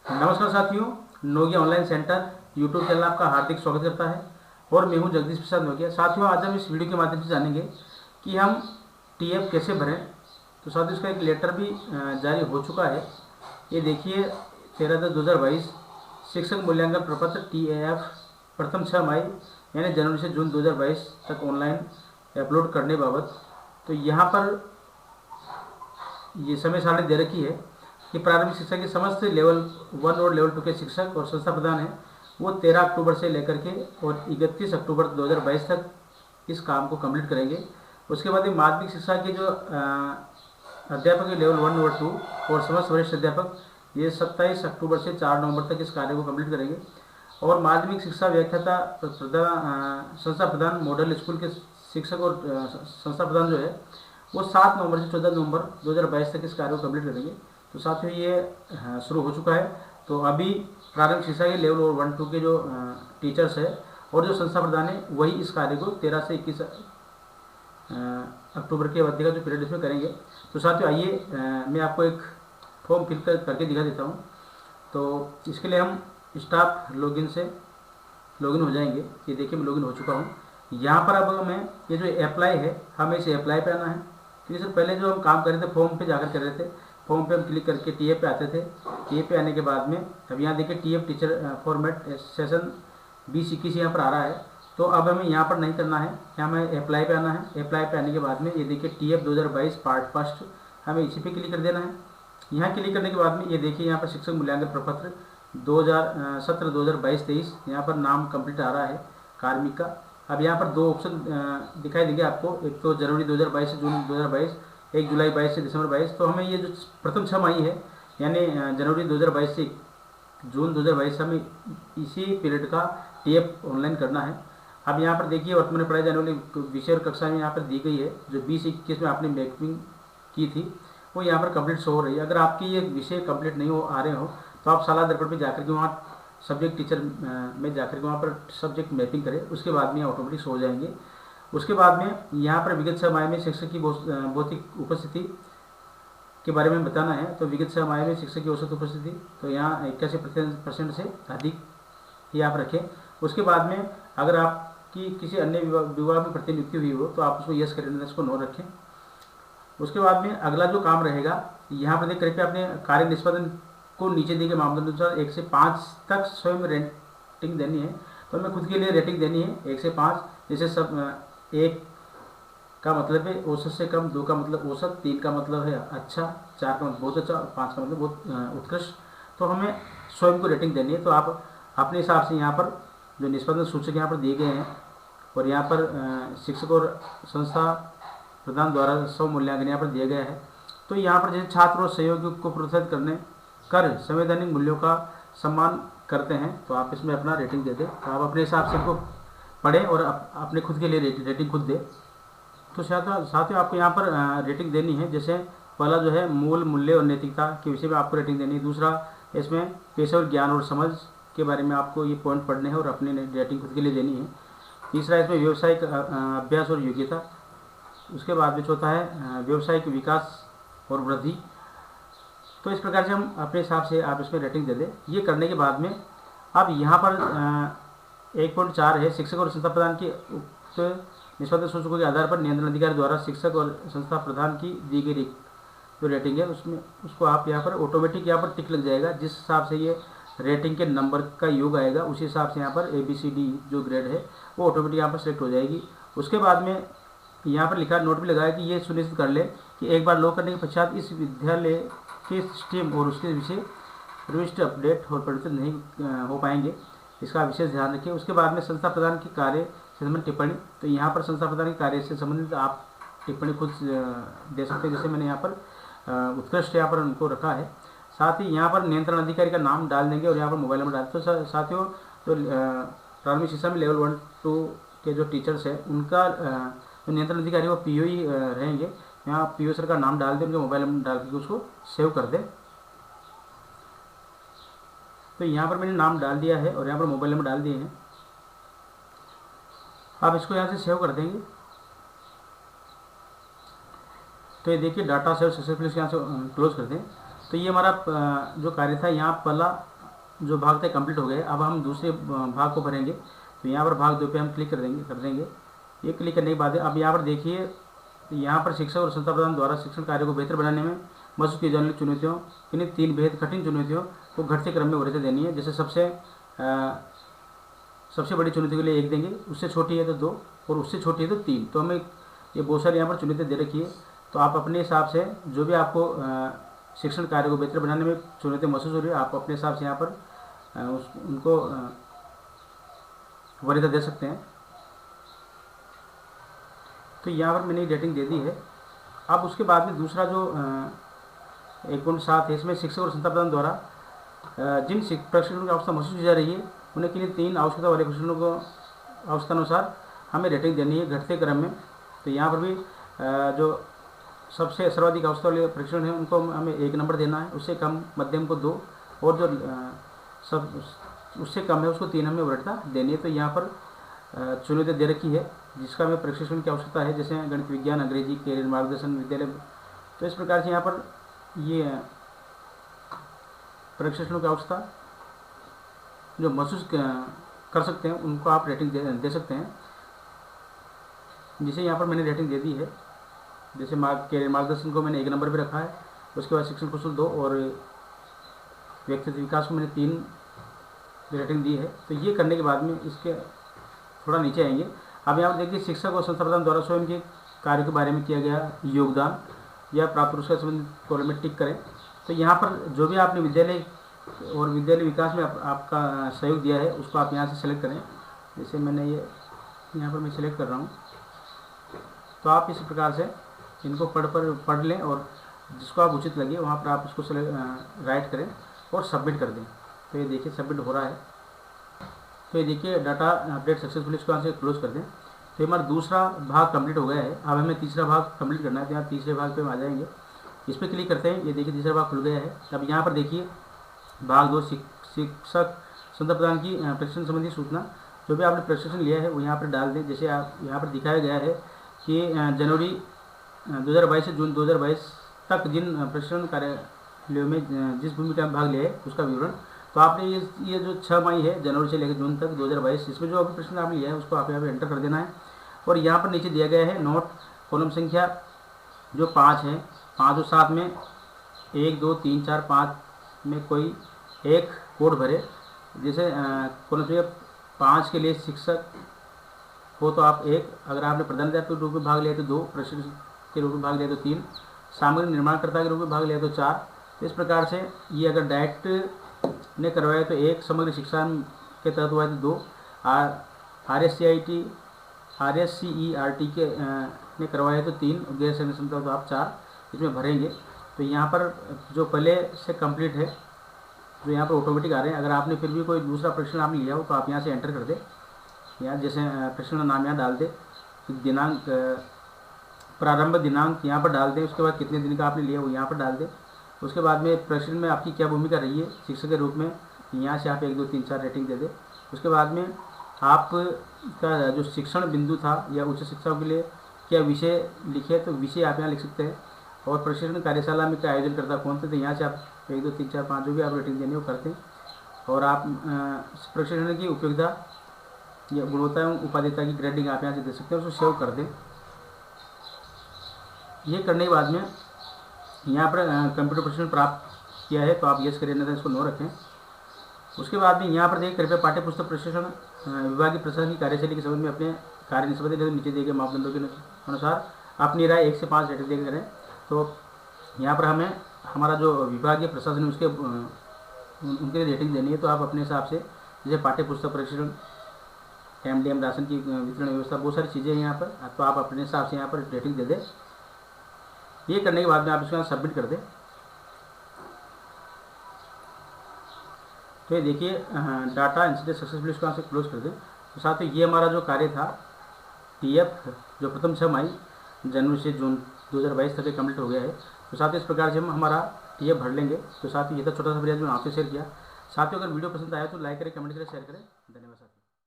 नमस्कार साथियों, Nogia online centre YouTube channel आपका हार्दिक स्वागत करता है और मैं हूं जगदीश प्रसाद नोगिया। साथियों, आज हम इस वीडियो के माध्यम से जानेंगे कि हम टीएफ कैसे भरें। तो साथियों, इसका एक लेटर भी जारी हो चुका है। ये देखिए, 13/10/2022 शिक्षक मूल्यांकन प्रपत्र टीएएफ प्रथम 6 मई यानी जनवरी से जून 2022 तक ऑनलाइन अपलोड करने बाबत। तो यहाँ पर ये समय सारणी दे रखी है कि प्रारंभिक शिक्षा के समस्त लेवल 1 और लेवल 2 के शिक्षक और संस्था प्रधान हैं, वो 13 अक्टूबर से लेकर के और 31 अक्टूबर 2022 तक इस काम को कंप्लीट करेंगे। उसके बाद ये माध्यमिक शिक्षा के जो अध्यापक है लेवल 1 और 2 और समस्त वरिष्ठ अध्यापक, ये 27 अक्टूबर से 4 नवंबर तक इस कार्य को कंप्लीट करेंगे। और माध्यमिक शिक्षा व्याख्याता संस्था प्रधान मॉडल स्कूल के शिक्षक और संस्था प्रधान जो है वो 7 नवंबर से 14 नवंबर 2022 तक इस कार्य को कंप्लीट करेंगे। तो साथियों, ये शुरू हो चुका है। तो अभी प्रारंभिक शिक्षा के लेवल और 1-2 के जो टीचर्स है और जो संस्था प्रधान है वही इस कार्य को 13 से 21 अक्टूबर के अवधि का जो पीरियड इसमें करेंगे। तो साथियों, आइए मैं आपको एक फॉर्म फिल करके दिखा देता हूँ। तो इसके लिए हम स्टाफ लॉगिन से लॉगिन हो जाएंगे। ये देखिए, मैं लॉगिन हो चुका हूँ। यहाँ पर अब हमें ये जो अप्लाई है, हमें इसे अप्लाई पे आना है। क्योंकि सर पहले जो हम काम कर रहे थे फॉर्म पे जाकर कर रहे थे, फॉर्म पे हम क्लिक करके टीएफ पे आते थे। टीएफ पे आने के बाद में अब यहाँ देखिए टीएफ टीचर फॉर्मेट सेशन 2021 यहाँ पर आ रहा है। तो अब हमें यहाँ पर नहीं करना है, यहाँ हमें अप्लाई पे आना है। अप्लाई पे आने के बाद में ये देखिए टीएफ 2022 पार्ट फर्स्ट, हमें इसी पे क्लिक कर देना है। यहाँ क्लिक करने के बाद में ये देखिए यहाँ पर शिक्षक मूल्यांकन प्रपत्र 2017-2022-23 यहाँ पर नाम कंप्लीट आ रहा है कार्मिक का। अब यहाँ पर दो ऑप्शन दिखाई देंगे आपको, एक तो जनवरी 2022 से जून 2022, एक जुलाई 22 से दिसंबर 22। तो हमें ये जो प्रथम 6 मई है यानी जनवरी 2022 से जून 2022 हमें इसी पीरियड का टीएफ ऑनलाइन करना है। अब यहाँ पर देखिए वर्तमान में पढ़ाई जाने वाली विषय और कक्षा में यहाँ पर दी गई है, जो 2021 में आपने मैपिंग की थी वो यहाँ पर कंप्लीट शो हो रही है। अगर आपकी ये विषय कंप्लीट नहीं हो आ रहे हो तो आप शाला दर्पण पे जाकर के वहाँ सब्जेक्ट टीचर में जाकर के वहाँ पर सब्जेक्ट मैपिंग करें, उसके बाद में ऑटोमेटिक शो हो जाएंगे। उसके बाद में यहाँ पर विगत 6 माह में शिक्षक की भौतिक उपस्थिति के बारे में बताना है। तो विगत 6 माह में शिक्षक की औसत उपस्थिति तो यहाँ 81% से अधिक ही आप रखें। उसके बाद में अगर आपकी किसी अन्य विभाग में प्रतिनियुक्ति हुई हो तो आप उसको यस करें, उसको नो रखें। उसके बाद में अगला जो काम रहेगा, यहाँ पर देख करके अपने कार्य निष्पादन को नीचे दिए गए मापदंडानुसार 1 से 5 तक स्वयं रेटिंग देनी है। तो हमें खुद के लिए रेटिंग देनी है 1 से 5। जैसे सब 1 का मतलब है औसत से कम, 2 का मतलब औसत, 3 का मतलब है अच्छा, 4 का मतलब बहुत अच्छा, 5 का मतलब बहुत उत्कृष्ट। तो हमें स्वयं को रेटिंग देनी है। तो आप अपने हिसाब से यहाँ पर जो निष्पादन सूचक यहाँ पर दिए गए हैं और यहाँ पर शिक्षक और संस्था प्रधान द्वारा स्व मूल्यांकन यहाँ पर दिया गया है। तो यहाँ पर जैसे छात्र और सहयोगियों को प्रोत्साहित करने कर संवैधानिक मूल्यों का सम्मान करते हैं, तो आप इसमें अपना रेटिंग दे दें। तो आप अपने हिसाब से इनको पढ़ें और अपने खुद के लिए रेटिंग खुद दें। तो साथियों, आपको यहाँ पर रेटिंग देनी है। जैसे पहला जो है मूल मूल्य और नैतिकता के विषय में आपको रेटिंग देनी है। दूसरा, इसमें पेशेवर ज्ञान और समझ के बारे में आपको ये पॉइंट पढ़ने हैं और अपनी रेटिंग खुद के लिए देनी है। तीसरा, इसमें व्यावसायिक अभ्यास और योग्यता। उसके बाद में चौथा है व्यावसायिक विकास और वृद्धि। तो इस प्रकार से हम अपने हिसाब से आप इसमें रेटिंग दे दें। ये करने के बाद में अब यहाँ पर 1.4 है शिक्षक और संस्था प्रधान की उक्त निष्पादन सूचकों के आधार पर नियंत्रण अधिकारी द्वारा शिक्षक और संस्था प्रधान की दी गई जो रेटिंग है उसमें उसको आप यहाँ पर ऑटोमेटिक यहाँ पर टिक लग जाएगा। जिस हिसाब से ये रेटिंग के नंबर का योग आएगा उसी हिसाब से यहाँ पर ABCD जो ग्रेड है वो ऑटोमेटिक यहाँ पर सिलेक्ट हो जाएगी। उसके बाद में यहाँ पर लिखा नोट भी लगाया कि ये सुनिश्चित कर ले कि एक बार लॉक करने के पश्चात इस विद्यालय के सिस्टम और उसके विषय प्रविष्टि अपडेट और परिवर्तित नहीं हो पाएंगे, इसका विशेष ध्यान रखें। उसके बाद में संस्था प्रधान की कार्य से संबंधित टिप्पणी। तो यहाँ पर संस्था प्रधान के कार्य से संबंधित आप टिप्पणी खुद दे सकते हैं। जैसे मैंने यहाँ पर उत्कृष्ट यहाँ पर उनको रखा है। साथ ही यहाँ पर नियंत्रण अधिकारी का नाम डाल देंगे और यहाँ पर मोबाइल नंबर डाल। तो साथियों, तो प्रारंभिक शिक्षा में लेवल 1-2 के जो टीचर्स हैं उनका जो नियंत्रण अधिकारी वो PO ही रहेंगे। यहाँ PO सर का नाम डाल दें, उनका मोबाइल नंबर डाल के उसको सेव कर दें। तो यहाँ पर मैंने नाम डाल दिया है और यहाँ पर मोबाइल नंबर डाल दिए हैं। आप इसको यहाँ से सेव कर देंगे। तो ये देखिए डाटा सेव सक्सेसफुली, यहाँ से क्लोज कर दें। तो ये हमारा जो कार्य था यहाँ पहला जो भाग थे कंप्लीट हो गए। अब हम दूसरे भाग को भरेंगे। तो यहाँ पर भाग 2 पे हम क्लिक कर देंगे। ये क्लिक करने के बाद अब यहाँ पर देखिए, यहाँ पर शिक्षक और संस्था प्रदान द्वारा शिक्षण कार्य को बेहतर बनाने में महसूस की जाने वाली चुनौतियों, इन्हीं 3 बेहद कठिन चुनौतियों को घटते क्रम में वरीयता देनी है। जैसे सबसे बड़ी चुनौती के लिए 1 देंगे, उससे छोटी है तो 2 और उससे छोटी है तो 3। तो हमें ये बहुत सारी यहाँ पर चुनौतियाँ दे रखी है। तो आप अपने हिसाब से जो भी आपको शिक्षण कार्य को बेहतर बनाने में चुनौतियाँ महसूस हो रही है, आप अपने हिसाब से यहाँ पर उनको वरीयता दे सकते हैं। तो यहाँ पर मैंने रेटिंग दे दी है। अब उसके बाद में दूसरा जो 1.7 है, इसमें शिक्षक और संस्था प्रदान द्वारा जिन प्रशिक्षणों की आवश्यकता महसूस की जा रही है, उन्हें के लिए 3 आवश्यकता वाले प्रशिक्षणों को आवश्यकतानुसार हमें रेटिंग देनी है घटते क्रम में। तो यहाँ पर भी जो सबसे सर्वाधिक आवश्यकता वाले प्रशिक्षण है उनको हमें 1 नंबर देना है, उससे कम मध्यम को 2 और जो सब उससे कम है उसको 3 हमें वरीयता देनी है। तो यहाँ पर चुनौतियाँ दे रखी है जिसका हमें प्रशिक्षण की आवश्यकता है, जैसे गणित विज्ञान, अंग्रेजी, कैरियर मार्गदर्शन, विद्यालय। तो इस प्रकार से यहाँ पर ये प्रशिक्षणों की आवश्यकता जो महसूस कर सकते हैं उनको आप रेटिंग दे सकते हैं। जिसे यहाँ पर मैंने रेटिंग दे दी है। जैसे कैरियर मार्गदर्शन को मैंने 1 नंबर पर रखा है, उसके बाद शिक्षण कौशल 2 और व्यक्तित्व विकास को मैंने 3 रेटिंग दी है। तो ये करने के बाद में इसके थोड़ा नीचे आएंगे। अब यहाँ पर देखिए, शिक्षक और संस्था प्रदान द्वारा स्वयं के कार्य के बारे में किया गया योगदान या प्राप्त पुरस्कार संबंधित कॉलम में टिक करें। तो यहाँ पर जो भी आपने विद्यालय और विद्यालय विकास में आपका सहयोग दिया है उसको आप यहाँ से सेलेक्ट करें। जैसे मैंने ये यहाँ पर मैं सिलेक्ट कर रहा हूँ। तो आप इसी प्रकार से इनको पढ़ लें और जिसको आप उचित लगे वहाँ पर आप इसको राइट करें और सबमिट कर दें। तो ये देखिए सबमिट हो रहा है। तो ये देखिए डाटा अपडेट सक्सेसफुली, इसको यहाँ से क्लोज कर दें। तो हमारा दूसरा भाग कंप्लीट हो गया है। अब हमें तीसरा भाग कंप्लीट करना है। तो यहाँ तीसरे भाग पे हम आ जाएंगे, इस पर क्लिक करते हैं। ये देखिए तीसरा भाग खुल गया है। अब यहाँ पर देखिए भाग 2 शिक्षक संस्था प्रदान की प्रशिक्षण संबंधी सूचना। जो भी आपने प्रशिक्षण लिया है वो यहाँ पर डाल दें। जैसे आप यहाँ पर दिखाया गया है कि जनवरी 2022 से जून 2022 तक जिन प्रशिक्षण कार्यालयों में जिस भूमिका में भाग लिया है उसका विवरण। तो आपने ये जो 6 मई है, जनवरी से लेकर जून तक 2022, इसमें जो अभी प्रश्न आपने लिया है उसको आप यहाँ पे एंटर कर देना है। और यहाँ पर नीचे दिया गया है नोट कॉलम संख्या जो 5 है, 5 और 7 में 1, 2, 3, 4, 5 में कोई एक कोड भरे। जैसे कॉलम संख्या 5 के लिए शिक्षक हो तो आप 1, अगर आपने प्रधानाध्यापक के रूप में भाग लिया तो 2, प्रशिक्षक के रूप में भाग लिया तो 3, सामग्री निर्माणकर्ता के रूप में भाग लिया तो 4। इस प्रकार से ये अगर डायरेक्ट ने करवाया तो 1, समग्र शिक्षा के तहत हुआ तो 2, RSCERT के ने करवाया तो 3, गैर संगठन संस्था तो आप 4 इसमें भरेंगे। तो यहाँ पर जो पहले से कंप्लीट है जो यहाँ पर ऑटोमेटिक आ रहे हैं। अगर आपने फिर भी कोई दूसरा प्रश्न आपने लिया हो तो आप यहाँ से एंटर कर दें। यहाँ जैसे प्रश्न का नाम यहाँ डाल दें, दिनांक, प्रारंभ दिनांक यहाँ पर डाल दें। उसके बाद कितने दिन का आपने लिया वो यहाँ पर डाल दें। उसके बाद में प्रश्न में आपकी क्या भूमिका रही है शिक्षक के रूप में, यहाँ से आप 1, 2, 3, 4 रेटिंग दे दें। उसके बाद में आपका जो शिक्षण बिंदु था या उच्च शिक्षा के लिए क्या विषय लिखे तो विषय आप यहाँ लिख सकते हैं। और प्रशिक्षण कार्यशाला में क्या आयोजन करता कौन थे, तो यहाँ से आप 1, 2, 3, 4, 5 जो भी आप रेटिंग देनी वो करते हैं। और आप प्रशिक्षण की उपयोगिता या गुणवत्ता एवं उपादेयता की ग्रेडिंग आप यहाँ से दे सकते हैं, उसको सेव कर दें। ये करने के बाद में यहाँ पर कंप्यूटर प्रशिक्षण प्राप्त किया है तो आप यस करिए, नहीं इसको नो रखें। उसके बाद में यहाँ पर देखिए कृपया पाठ्य पुस्तक प्रशिक्षण विभागीय प्रशासन की कार्यशैली के संबंध में अपने कार्य निष्पत्ति नीचे दिए गए मापदंडों के अनुसार अपनी राय 1 से 5 रेटिंग देकर करें। तो यहाँ पर हमें हमारा जो विभागीय प्रशासन है उसके उनके रेटिंग देनी है। तो आप अपने हिसाब से जैसे पाठ्य पुस्तक प्रशिक्षण, MDM राशन की वितरण व्यवस्था, बहुत सारी चीज़ें हैं यहाँ पर। तो आप अपने हिसाब से यहाँ पर रेटिंग दे दें। ये करने के बाद में आप इसको सबमिट कर दें। तो ये देखिए डाटा इंसिडेंट सक्सेसफुली, इसको यहाँ से क्लोज कर दें। तो साथ ही ये हमारा जो कार्य था TF जो प्रथम 6 मई जनवरी से जून 2022 तक कंप्लीट हो गया है। तो साथ ही इस प्रकार से हम हमारा TF भर लेंगे। तो साथ ही ये था छोटा सा वीडियो मैंने आपसे शेयर किया। साथ ही अगर वीडियो पसंद आया तो लाइक करें, कमेंट करें, शेयर करें।